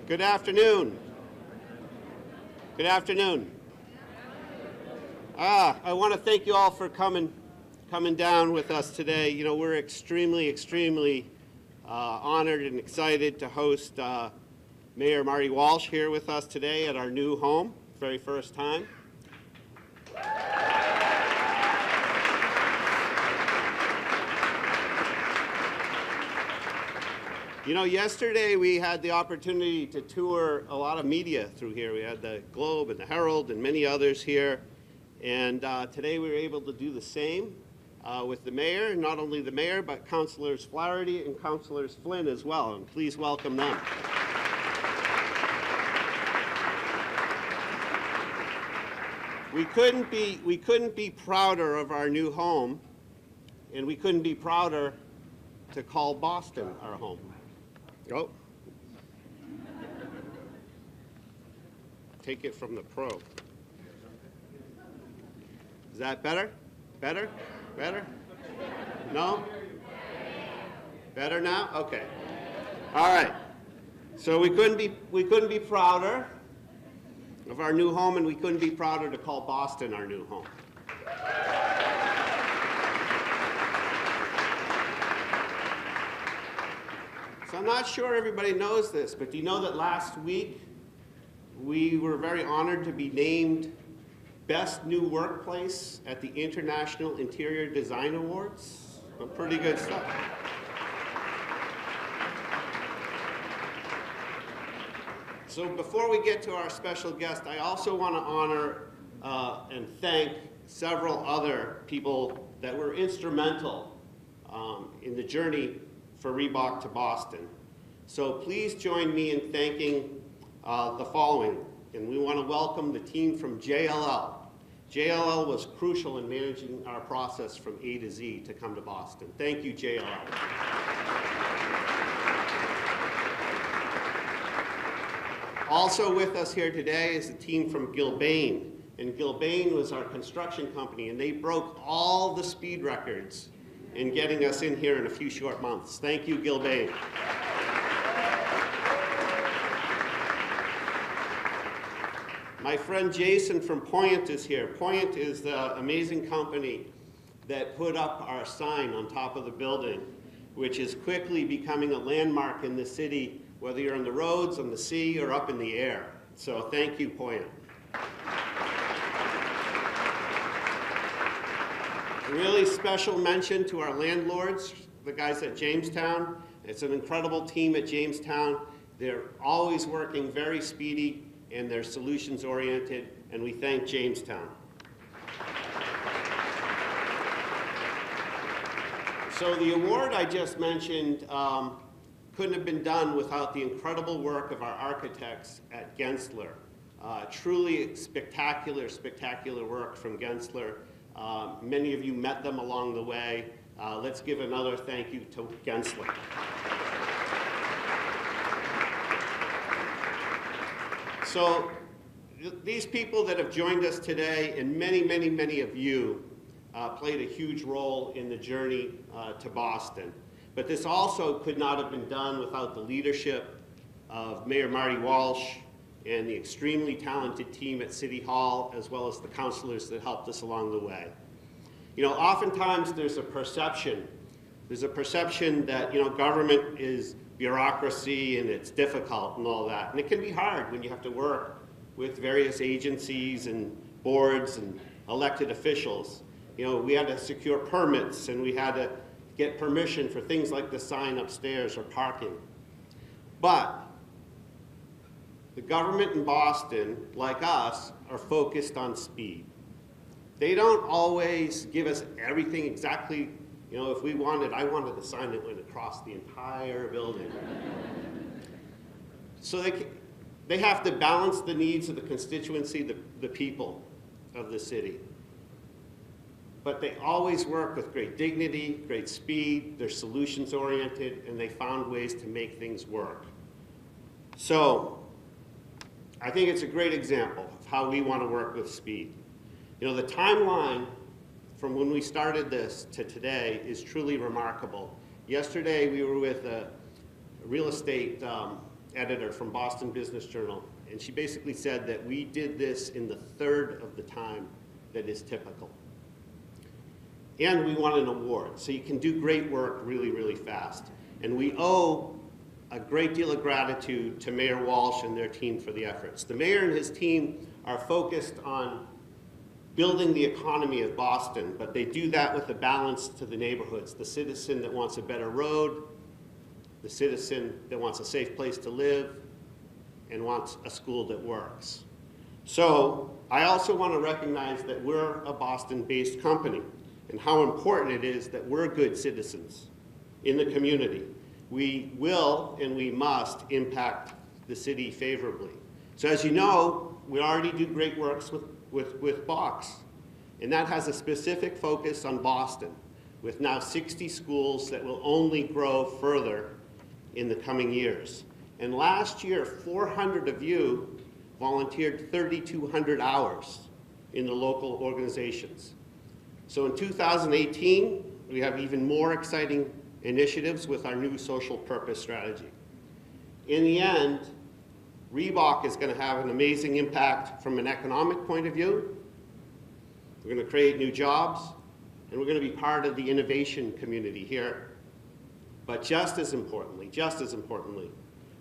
Good afternoon. Good afternoon. I want to thank you all for coming down with us today. You know, we're extremely honored and excited to host Mayor Marty Walsh here with us today at our new home, very first time. You know, yesterday we had the opportunity to tour a lot of media through here. We had the Globe and the Herald and many others here. And today we were able to do the same with the mayor, and not only the mayor, but Councilors Flaherty and Councilors Flynn as well. And please welcome them. We couldn't be prouder of our new home, and we couldn't be prouder to call Boston our home. Oh. Take it from the pro. Is that better? Better? Better? No? Better now? Okay. All right. So we couldn't be prouder of our new home, and we couldn't be prouder to call Boston our new home. So I'm not sure everybody knows this, but do you know that last week we were very honored to be named Best New Workplace at the International Interior Design Awards? Some pretty good stuff. So before we get to our special guest, I also want to honor and thank several other people that were instrumental in the journey for Reebok to Boston. So please join me in thanking the following. And we want to welcome the team from JLL. JLL was crucial in managing our process from A to Z to come to Boston. Thank you, JLL. Also with us here today is the team from Gilbane. And Gilbane was our construction company, and they broke all the speed records in getting us in here in a few short months. Thank you, Gilbane. My friend Jason from Point is here. Point is the amazing company that put up our sign on top of the building, which is quickly becoming a landmark in the city, whether you're on the roads, on the sea, or up in the air. So thank you, Point. A really special mention to our landlords, the guys at Jamestown. It's an incredible team at Jamestown. They're always working very speedy, and they're solutions oriented, and we thank Jamestown. So the award I just mentioned couldn't have been done without the incredible work of our architects at Gensler. Truly spectacular work from Gensler. Many of you met them along the way. Let's give another thank you to Gensler. So these people that have joined us today, and many of you, played a huge role in the journey to Boston. But this also could not have been done without the leadership of Mayor Marty Walsh and the extremely talented team at City Hall, as well as the councilors that helped us along the way. You know, oftentimes there's a perception that, you know, government is bureaucracy and it's difficult and all that. And it can be hard when you have to work with various agencies and boards and elected officials. You know, we had to secure permits, and we had to get permission for things like the sign upstairs or parking. But the government in Boston, like us, are focused on speed. They don't always give us everything exactly. You know, if I wanted a sign that went across the entire building. So they have to balance the needs of the constituency, the people of the city. But they always work with great dignity, great speed, they're solutions oriented, and they found ways to make things work. So I think it's a great example of how we want to work with speed. You know, the timeline from when we started this to today is truly remarkable. Yesterday we were with a real estate editor from Boston Business Journal, and she basically said that we did this in the third of the time that is typical. And we won an award, so you can do great work really, really fast. And we owe a great deal of gratitude to Mayor Walsh and their team for the efforts. The mayor and his team are focused on building the economy of Boston, but they do that with a balance to the neighborhoods. The citizen that wants a better road, the citizen that wants a safe place to live, and wants a school that works. So I also want to recognize that we're a Boston-based company and how important it is that we're good citizens in the community. We will and we must impact the city favorably. So as you know, we already do great works with Box, and that has a specific focus on Boston, with now 60 schools that will only grow further in the coming years. And last year, 400 of you volunteered 3,200 hours in the local organizations. So in 2018, we have even more exciting initiatives with our new social purpose strategy. In the end, Reebok is going to have an amazing impact from an economic point of view. We're going to create new jobs, and we're going to be part of the innovation community here. But just as importantly,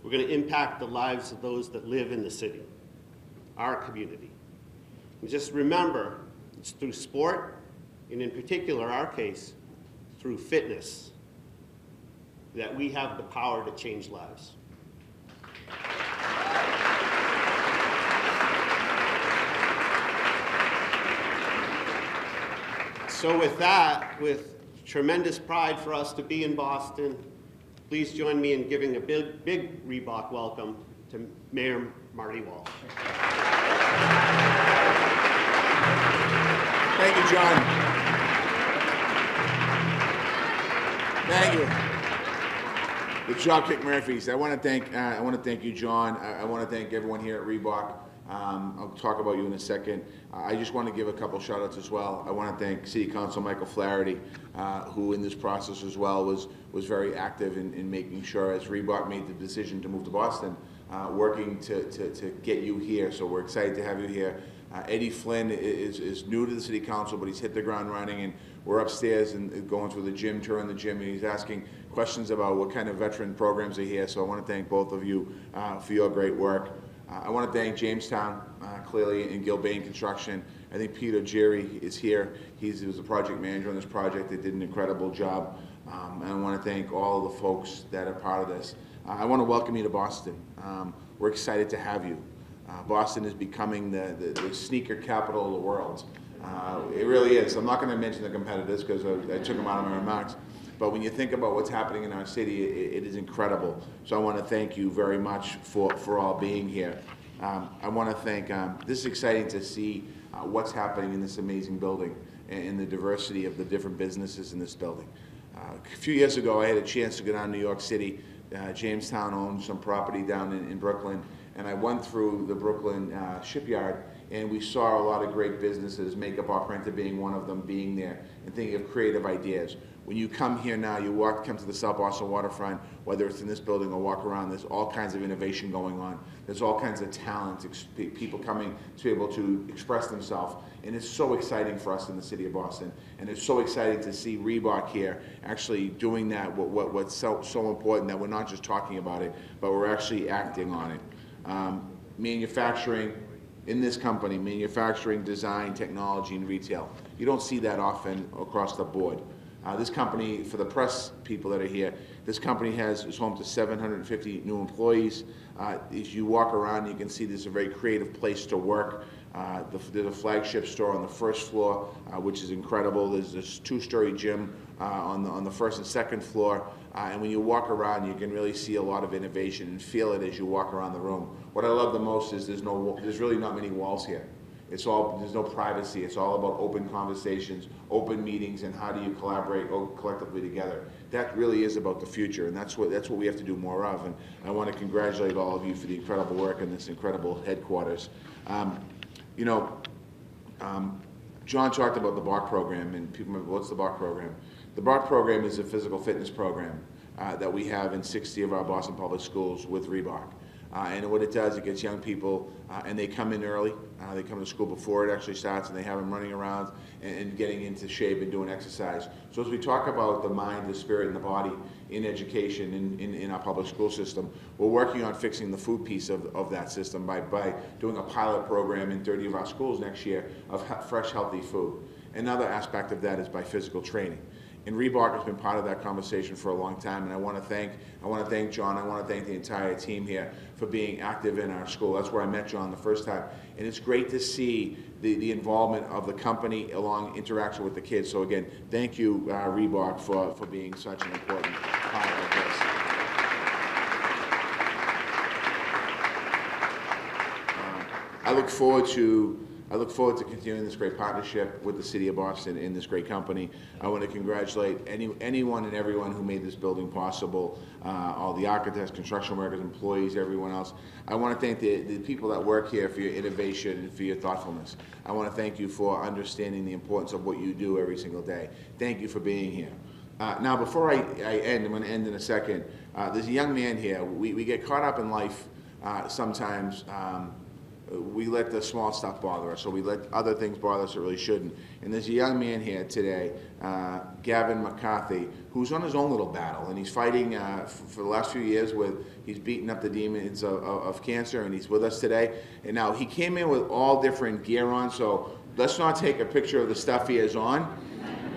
we're going to impact the lives of those that live in the city, our community. And just remember, it's through sport, and in particular, our case, through fitness, that we have the power to change lives. So with that, with tremendous pride for us to be in Boston, please join me in giving a big Reebok welcome to Mayor Marty Walsh. Thank you, John. Thank you. The Dropkick Murphys. I want to thank you, John. I want to thank everyone here at Reebok. I'll talk about you in a second. I just want to give a couple shout outs as well. I want to thank City Council Michael Flaherty, who in this process as well was very active in making sure, as Reebok made the decision to move to Boston, working to get you here. So we're excited to have you here. Eddie Flynn is new to the City Council, but he's hit the ground running, and we're upstairs and going through the gym, touring the gym, and he's asking questions about what kind of veteran programs are here. So I want to thank both of you for your great work. I want to thank Jamestown, clearly, and Gilbane Construction. I think Peter Jerry is here. He was the project manager on this project. They did an incredible job. And I want to thank all the folks that are part of this. I want to welcome you to Boston. We're excited to have you. Boston is becoming the sneaker capital of the world. It really is. I'm not going to mention the competitors because I took them out of my remarks. But when you think about what's happening in our city, it is incredible. So I want to thank you very much for all being here. I want to thank, this is exciting to see what's happening in this amazing building and the diversity of the different businesses in this building. A few years ago, I had a chance to go down to New York City. Jamestown owned some property down in Brooklyn, and I went through the Brooklyn shipyard, and we saw a lot of great businesses, Makeup Operator being one of them, being there and thinking of creative ideas. When you come here now, come to the South Boston waterfront, whether it's in this building or walk around, there's all kinds of innovation going on. There's all kinds of talent, people coming to be able to express themselves. And it's so exciting for us in the city of Boston. And it's so exciting to see Reebok here actually doing that, what's so important, that we're not just talking about it, but we're actually acting on it. Manufacturing, in this company, manufacturing, design, technology, and retail. You don't see that often across the board. This company, for the press people that are here, this company is home to 750 new employees. As you walk around, you can see this is a very creative place to work. There's a flagship store on the first floor, which is incredible. There's this two-story gym on the first and second floor. And when you walk around, you can really see a lot of innovation and feel it as you walk around the room. What I love the most is there's really not many walls here. There's no privacy. It's all about open conversations, open meetings, and how do you collaborate collectively together. That really is about the future, and that's what we have to do more of. And I want to congratulate all of you for the incredible work in this incredible headquarters. John talked about the BARC program, and people remember, what's the BARC program? The BARC program is a physical fitness program that we have in 60 of our Boston public schools with Reebok. And what it does, it gets young people, and they come in early. They come to school before it actually starts, and they have them running around and getting into shape and doing exercise. So as we talk about the mind, the spirit, and the body in education in our public school system, we're working on fixing the food piece of that system by doing a pilot program in 30 of our schools next year of fresh, healthy food. Another aspect of that is by physical training. And Reebok has been part of that conversation for a long time, and I want to thank John, I want to thank the entire team here for being active in our school. That's where I met John the first time, and it's great to see the involvement of the company along interaction with the kids. So again, thank you, Reebok, for being such an important part of this. I look forward to continuing this great partnership with the City of Boston and this great company. I want to congratulate anyone and everyone who made this building possible, all the architects, construction workers, employees, everyone else. I want to thank the people that work here for your innovation and for your thoughtfulness. I want to thank you for understanding the importance of what you do every single day. Thank you for being here. Now, before I end, I'm going to end in a second. There's a young man here. We get caught up in life sometimes. We let the small stuff bother us, or we let other things bother us that really shouldn't. And there's a young man here today, Gavin McCarthy, who's on his own little battle, and he's fighting for the last few years he's beaten up the demons of cancer, and he's with us today. And now he came in with all different gear on, so let's not take a picture of the stuff he has on.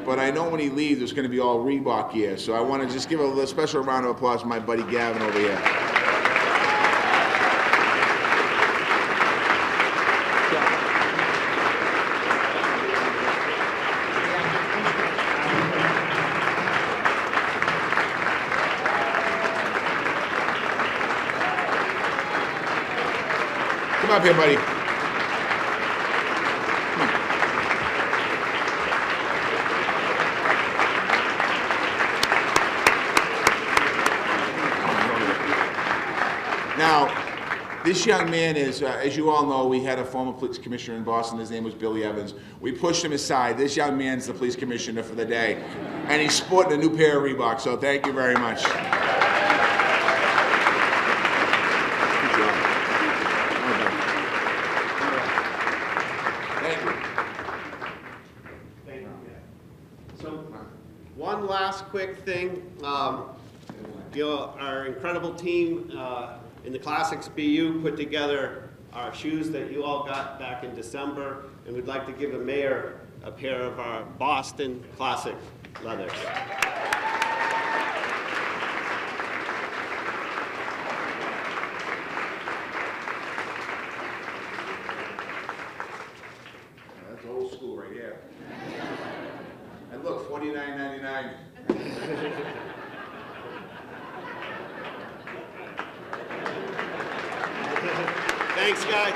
But I know when he leaves, it's going to be all Reebok gear. So I want to just give a special round of applause to my buddy Gavin over here. Come up here, buddy. Now, this young man is, as you all know, we had a former police commissioner in Boston. His name was Billy Evans. We pushed him aside. This young man's the police commissioner for the day, and he's sporting a new pair of Reebok, so thank you very much. One last quick thing, our incredible team in the Classics BU put together our shoes that you all got back in December, and we'd like to give the mayor a pair of our Boston Classic leathers. That's old school right here. And look, $49.99. Thanks, guys.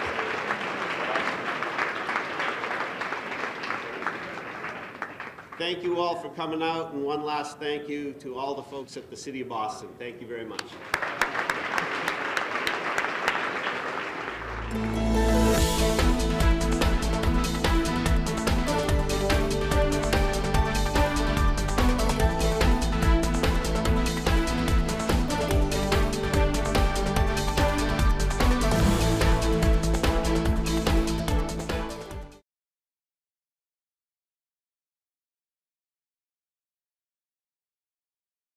Thank you all for coming out, and one last thank you to all the folks at the City of Boston. Thank you very much.